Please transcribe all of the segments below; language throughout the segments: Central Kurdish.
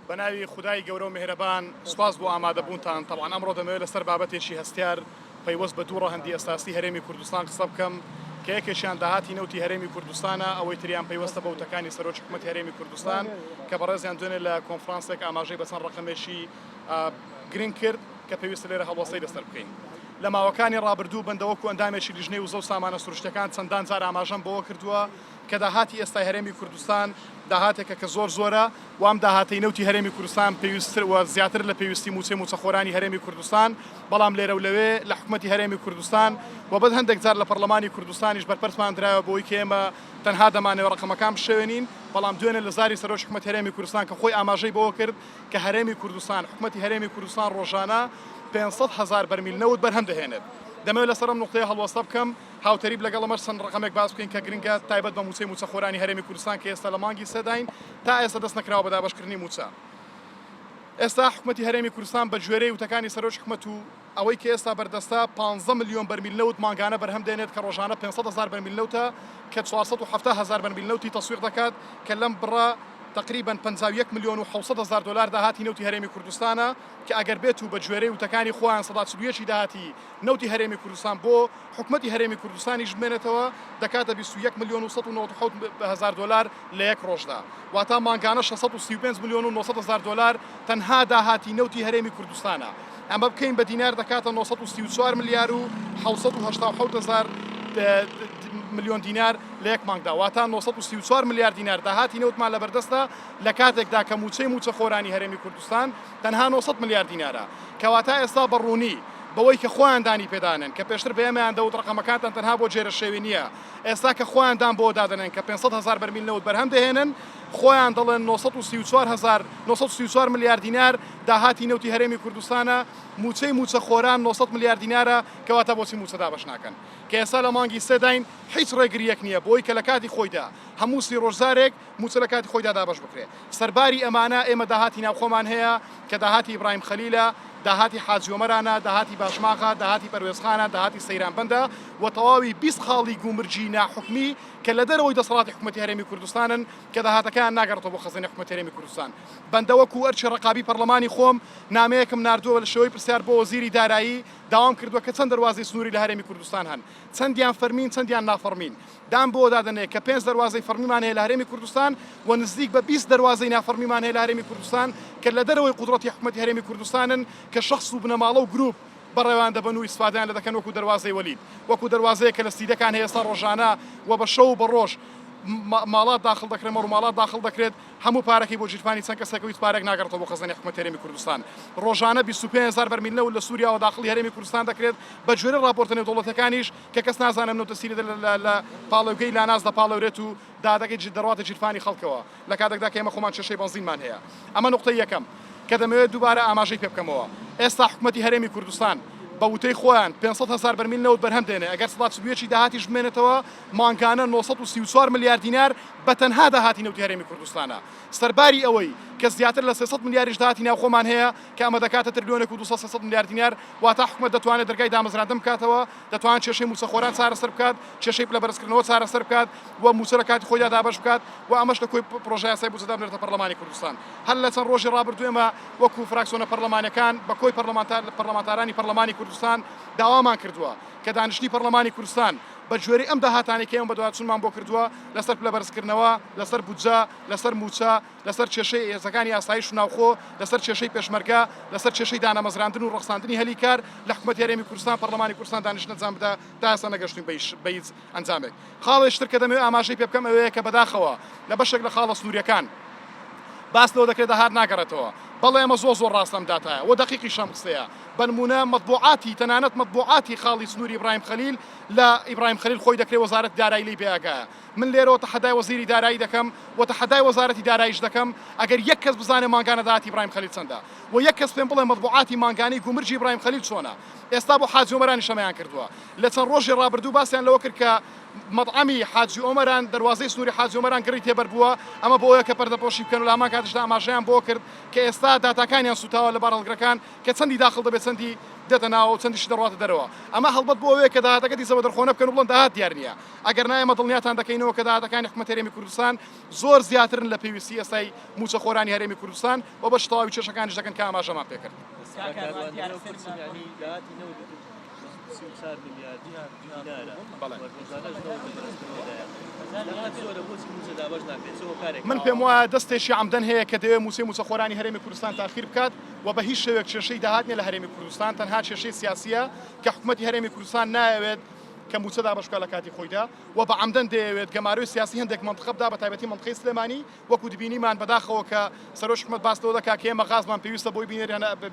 بەناوی خدای گەورە و میهرەبان سوپاس بۆ ئامادەبوونتان تەڵان ئەمڕۆ دەمەوێت لەسەر بابەتێکی هەستیار پەیوەست بە دوو ڕەهەندی ئەساسی هەرێمی کوردستان قسە بکەم کە یەکێکیان داهاتی نەوتی هەرێمی کوردستانە ئەوەی تریان پەیوەستە بە وتەکانی سەرۆکی حکومەتی هەرێمی کوردستان کە بەڕێزیان دوێنێ لە کۆنفرانسێک ئاماژەی بەچەند ڕقەمێکی گرنگ کرد کە پێویستە لێرە هەڵوەسەی لەسەر بکەین. لە ماوەکانی ڕابردوو بەندەوەکو ئەندامێکی لیژنەی وزە و سامانە سروشتەکان چەندان جار ئاماژەم بەوە کردووە کە داهاتی ئێستای هەرێمی کوردستان داهاتێکە کە زۆر زۆرە وام داهاتەی نەوتی هەرێمی کوردستان پێویستتر و زیاتر لە پێویستی موچێ موچەخۆرانی هەرێمی کوردستان بەڵام لێرە و لەوێ لە حکومەتی هەرێمی کوردستان و بەد هەندێک جار لە پەرلەمانی کوردستانیش بەرپەرسمان درایەوە بۆی کە ئێمە تەنها دەمانەوە ڕقەمەکان بشێوێنین بەڵام دوێنێ لە زاری سەرۆکی حکومەتی هەرێمی کوردستان کە خۆی ئاماژەی بەوە کرد کە هەرێمی کوردستان حکومەتی هەرێمی کوردستان ڕۆژانە 500,000 بەرمیل نەوت بەرهەم دەهێنێت. دەمەوێت لەسەرم نقطەیە هەڵوەستە بکەم هاوتەریب لەگەڵ ئەمە چەند ڕقەمێک باس بکەین کە گرنگە تایبەت بە موچەی موچەخۆرانی هەرێمی کوردستان کە ئێستا لە مانگی سەداین تا ئێستا دەست نەکراوە بە دابەشکردنی موچە. ئێستا حکومەتی هەرێمی کوردستان بە گوێرەی وتەکانی سەرۆکی حکومەت و ئەوەی کە ئێستا بەردەستە 15 ملیۆن بەرمیل نەوت ماگانە بەرهەم دێنێت کە ڕۆژانە 500,000 بەرمیل نەوتە کە 470,000 بەرمیل نەوتی تەسویق دەکات کە لەم بڕە تقریبا 51 ملیۆن و 700,000 دلار داهاتی نەوتی هەرێمی کوردستانە کە ئەگەر بێت و بە گوێرەی وتەکانی خۆیان 140 داهاتی نەوتی هەرێمی کوردستان بۆ حکومەتی هەرێمی کوردستانی ژمێنێتەوە دەکاتە 21 ملیۆن و 197,000 دلار لە یەک ڕۆژدا واتە ماگانە 635 ملیۆن و 900,000 دلار تەنها داهاتی نەوتی هەرێمی کوردستانە. ئەمە بکەین بە دینار دەکاتە 934 ملیار و 787,000 ملیۆن دینار لە یەک مانگدا واتە 934 ملیار دینار داهاتی نەوتمان لە بەردەستە لە کاتێکدا کە موچەی موچەخۆرانی هەرێمی کوردستان تەنها 900 ملیار دینارە کەواتە ئێستا بەڕوونی بەوەی کە خۆیان دانی پێدانن کە پێشتر بەێمەیان دەوت ڕقەمەکانتان تەنها بۆ جێرە شێوی نییە ئێستا کە خۆیان دان بۆ دادنن کە 500,000 بەرمیل نەوت بەرهەم دەهێنن خۆیان دەڵێن 934 ملیار دینار داهاتی نەوتی هەرێمی کوردستانە موچەی موچەخۆران 900 ملیار دینارە کەواتە بۆچی موچە دابەش ناکەن کە ئێستا لە مانگی سێداین هیچ ڕێگریەک نییە بۆی کە لە کاتی خۆیدا هەموو سی ڕۆژزارێک موچە لە کاتی خۆیدا دابەش بکرێت. سەرباری ئەمانە ئێمە داهاتی ناوخۆمان هەیە کە داهاتی ئیبراهیم خەلیلە داهاتی حاجی عومەرانە داهاتی باشماغا داهاتی پەروێزخانە داهاتی سەیرانبەندە و تەواوی 20 خاڵی گومرجی ناحکمی کە لە دەرەوەی دەسەڵاتی حکومەتی هەرێمی کوردستانن کە داهاتەکان ناگەڕێتەوە بۆ خەزانەی حکومەتی هەرێمی کوردستان. بەندەوەکو ئەرچی ڕقابی پەرلەمانی خۆم نامەیەکم ناردووە لە شێوەی پرسیار بۆ وەزیری دارایی داوام کردووە کە چەند دەواازەی سنووری لە هەرێمی کوردستان هەن چەندیان فەرمین چەندیان نافەرمین دام بۆ دادنێ کە 5 دەواازەی فەرمیمان هەیە لە هەرێمی کوردستان و نزیک بە 20 دەواازەی نافەرمیمان هەیە لە هەرێمی کوردستان کە لە دەرەوەی قودرەتی حکومەتی هەرێمی کوردستانن کە شخص و بنەماڵە و گروپ بەڕێوان دەبن و ئیسفادەیان لە دەکەن وەکو دەواازەی وەلید وەکو دەواازەیە کە لە سیدەکان هەیە ئێستا ڕۆژانە و بە شەو بە ڕۆژ ماڵات داخل دەکرێت ماڵات داخل دەکرێت هەموو پارەکەی بۆ جیرفانی چەند کەسەکەوی پارێک ناگەڕێتەوە بۆ خەزانەی حکومەتی هەرێمی کوردستان ڕۆژانە 25,000 بەرمیل نەوت لە سووریا و داخلی هەرێمی کوردستان دەکرێت بە جوێرە راپۆرتە نێودەوڵەتەکانیش کە کەس نازانم نەوتەسیری لە پاڵەوگەی لاناز دەپاڵەورێت و دادەکەی دەڕاتە جیرفانی خەڵکەوە لە کاتێکدا کە ئێمە خۆمان کێشەی بەنزینمان هەیە. ئەمە نقطەی یەکەم کە دەمەوێت دووبارە ئاماژەی پێ بکەمەوە ئێستا حکومەتی هەرێمی کوردستان بە وتەی خۆیان 500,000 بەرمیل نەوت بەرهەم دێنێ ئەگەر سڵاتسویەکی داهاتی ژمێنێتەوە مانگانە 934 ملیار دینار بە تەنها داهاتی نەوتی هەرێمی کوردستانە. سەرباری ئەوەی کە زیاتر لە 300 ملیاریش داهاتی ناوخۆمان هەیە کە ئەمە دەکاتە تریلیۆنێک و 200 ملیار دینار واتە حکومەت دەتوانێت دەرگای دامەزراندن بکاتەوە دەتوانێت کێشەی موچەخۆران چارەسەر بکات کێشەی پلەبەرزکردنەوە چارەسەر بکات و موچە لە کاتی خۆیدا دابەش بکات و ئەمەش لە کۆی پرۆژەی یاسای بودجە بنێتە پەرلەمانی کوردستان. هەر لە چەند ڕۆژی ڕابردووێمە وەکو فراکسیۆنە پەرلەمانیەکان بە کۆی پەرلەمانتارانی پەرلەمانی کوردستان داوامان کردووە کە دانیشتنی پەرلەمانی کوردستان بە گوێرەی ئەم داهاتانی کە ئێمە بەدواتچوونمان بۆ کردووە لەسەر پلەبەرزکردنەوە لەسەر بودجە لەسەر موچە لەسەر کێشەی هێزەکانی ئاسایش و ناوخۆ لەسەر کێشەی پێشمەرگە لەسەر کێشەی دانەمەزراندن و ڕەخساندنی هەلی کار لە حکومەتی هەرێمی کوردستان پەرلەمانی کوردستان دانیشتنە ئەنجام بدە تا ئێستا نەگەشتوین بە هیچ ئەنجامێک. خاڵێشتر کە دەمەوێت ئاماژەی پێ بکەم ئەوەیە کە بەداخەوە لە بەشێک لە خاڵە سنووریەکان باس لەوە دەکرێت داهات ناگەڕێتەوە بەڵێ ئەمە زۆر ڕاستەم داتایە و دقیقی شەم قسەیە بنمونە مەطبوعاتی تەنانەت مەطبوعاتی خاڵی سنووری ئیبراهیم خەلیل لە ئیبراهیم خەلیل خۆی دەکرێت وەزارەت دارایی لی پێیاگایە من لێرەوە تەحەدای وەزیری دارایی دەکەم و تەحەدای وەزارەتی داراییش دەکەم ئەگەر یەک کەس بزانێ ماگانە داهاتی ئیبراهیم خەلیل چەندە و یەک کەس پێم بڵێ مەطبوعاتی ماگانەی گومرجی ئیبراهیم خەلیل چۆنە ئێستا بۆ حاجی عومەرانی شەمەیان کردووە لە چەند ڕۆژی ڕابردوو باسییان لەوە کرد کە مەطعەمی حاجی عومەران دەواازەی سنووری حاجی عومەران گڕی تێبەر بووە ئەمە بۆ ئەوەیە کە پەردەپۆشی بکەن و لە هەمان کاتیشدا ئاماژەیان بۆ کرد کە ئێستا داتاکانیان سوتاوە لە بارهەڵگرەکان کە چەندی داخل دەبێت چەندی دێتە ناو چەندیشی دەڕاتە دەرەوە ئەمە هەڵبەت بۆ ئەوەیە کە داهاتەکە دیسە بە دەرخۆنە بکەن و بڵێن داهات دیار نییە ئەگەر نایە ئێمە دڵنیاتان دەکەینەوە کە داهاتەکانی حکومەتی هەرێمی کوردستان زۆر زیاترن لە پێویستی ئێستای موچەخۆرانی هەرێمی کوردستان و بە تەواوی کێشەکانیش دەکەن کە ئاماژەمان پێکرد. من پێم وایە دەستێکی عەمدەن هەیە کە دەوێت موچەخۆرانی هەرێمی کوردستان تاخیر بکات و بە هیچ شێوەیەک کێشەی داهات نیە لە هەرێمی کوردستان تەنها کێشەی سیاسیە کە حکومەتی هەرێمی کوردستان نایەوێت کە موچە دابەش بکات لە کاتی خۆیدا و بە عەمدەن دەیەوێت گەماروی سیاسی هەندێک منطقە بدا بە تایبەتی منطقەی سلێمانی وەکو دبینیمان بەداخەوە کە سەرۆک حکومەت باس لەوە دەکات کە ئێمە غازمان پێویستە بۆی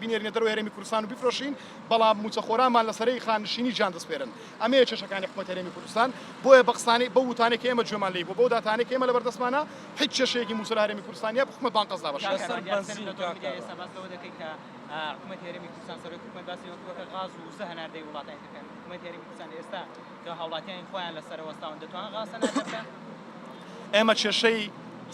بینێرینە دەرەوەی هەرێمی کوردستان و بیفرۆشین بەڵام موچەخۆرانمان لەسەرەی خانشینی جان دەسپێرن ئەمەیە کێشەکانی حکومەتی هەرێمی کوردستان بۆیە بە قسانەی بە وتانێک کە ئێمە گوێمان لێی بۆ داتانێک کە ئێمە لە بەردەستمانە هیچ کێشەیەکی موچە لە هەرێمی کوردستان نیە حکومەت بانقەز دابەش حکومەتی هەرێمی کوردستان سەرۆک حکومەت باسی وەکە غاز و زە هەناردەی وڵاتانی ترکان حکومەتی هەرێمی کوردستان ئێستا کە هاوڵاتیانی خۆیان لەسەر وەستاون دەتوانن غاسە نادەبێن ئێمە کێشەی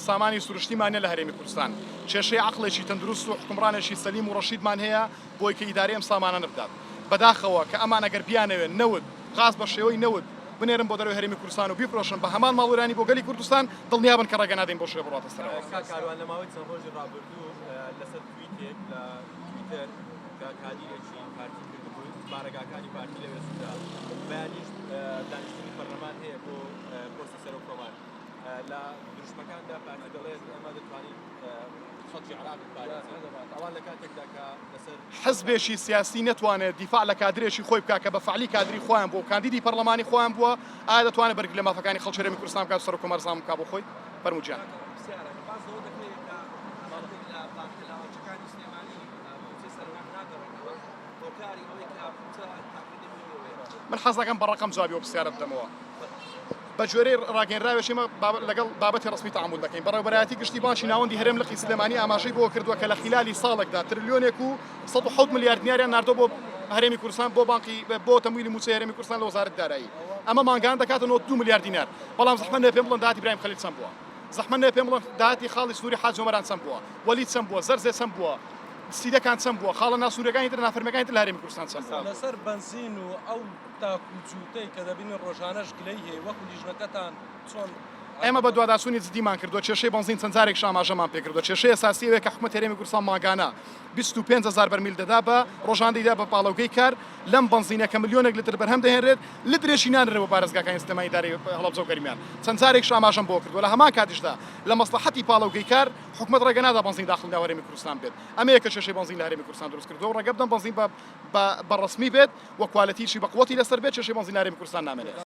سامانی سروشتیمانە لە هەرێمی کوردستان کێشەی عەقڵێکی تەندروست و حکمڕانێکی سەلیم و ڕەشیدمان هەیە بۆی کە ئیدارەی ئەم سامانە نەبدات بەداخەوە کە ئەمان ئەگەر بیانەوێن نەوت غاز بە شێوەی نەوت بنێرن بۆ دەرەوەی هەرێمی کوردستان و بیفرۆشن بە هەمان ماڵوێرانی بۆ گەلی کوردستان دڵنیابن کە ڕێگە نادەین بۆ شێوە بڕاتە سەرەوە. کاروان لە ماوەی چەند ڕۆژی ڕابردوو لەسەر تویتێک لە تویتەر کە کادیرێکی پارتی کردبووی بارەگاکانی پارتی لەوێ سوودا بەیانیش دانیشتنی پەرلەمان هەیە بۆ پۆستی سەرۆکۆمار لە دروشمەکاندا پارتی دەڵێت ئێمە دەتوانین خەڵکی عێراق بپارێزین ئەوان لە کاتێکدا کە لەسەر حزبێکی سیاسی نەتوانێت دیفاع لە کادرێکی خۆی بکات کە بە فعلی کادری خۆیان بووە کاندیدی پەرلەمانی خۆیان بووە ئایا دەتوانێت بەرگ لە مافەکانی خەڵکی هەرێمی کوردستان بکات سەرۆکۆمار زام بکات بۆ خۆی فەرمووجیان من حەز دەکەم بە ڕقم جوابی ئەو پرسیارە بدەمەوە بە جۆرەی ڕاگەنراوێشیمە لەگەڵ بابەتی ڕسمی تەعامل دەکەین بەڕێوەبەرایەتی گشتی بانکی ناوەندی هەرێم لقی سلێمانی ئاماژەی بۆ کردووە کە لە خلالی ساڵێکدا تریلیۆنێک و 107 ملیارد دیاریان ناردۆ بۆ هەرێمی کوردستان بۆ بانکی بۆ تەمویلی موچەی هەرێمی کوردستان لە وەزارەتی دارایی ئەمە مانگان دەکاتەوە 2 ملیارد دینار بەڵام زەحمەت نەبێ پێم بڵێن داهاتی ئیبراهیم خەلیل چەند بووە زەحمەت نەبێ پێم بڵێن داهاتی خاڵی سنووری حاج عومەران چەند بووە وەلید چەند بووە زەرزێ چەند بووە سیدەکان چەند بووە خاڵە ناسوورەکانی تر نافەرمیەکانی تر لە هەرێمی کوردستان چەند بووە لەسەر بنزین و ئەو تاکوچوتەی کە دەبینی ڕۆژانەش گلەی هەیە وەکو لیژنەکەتان چۆن ئێمە بە دوواداسوونی جدیمان کردووە کێشەی بنزین چەند جارێک ئاماژەمان پێکردووە کێشەی ئەساسی ئەوەیە کە حکومەتی هەرێمی کوردستان ماگانە 25,000 بەرمیل دەدا بە ڕۆژاندەیدا بە پاڵەوگەی کار لەم بنزینە کە ملیۆنێک لتر بەرهەم دەهێنرێت لترێکی نانرێت بە پارێزگاکانی سلێمانی دارایی هەڵەبجە و گەرمیان چەند جارێک ئاماژەم بۆ کردووە لە هەمان کاتیشدا لە مەسلحەتی پاڵەوگەی کار حکومەت ڕێگە نادا بنزین داخل ناو هەرێمی کوردستان بێت ئەمە یەکە کێشەی بنزین لە هەرێمی کوردستان دروست کردووە ڕێگە بدەن بنزین بە ڕسمی بێت و کوالەتیشی بە قووەتی لەسەر بێت کێشەی بنزین لە هەرێمی کوردستان نامێنێت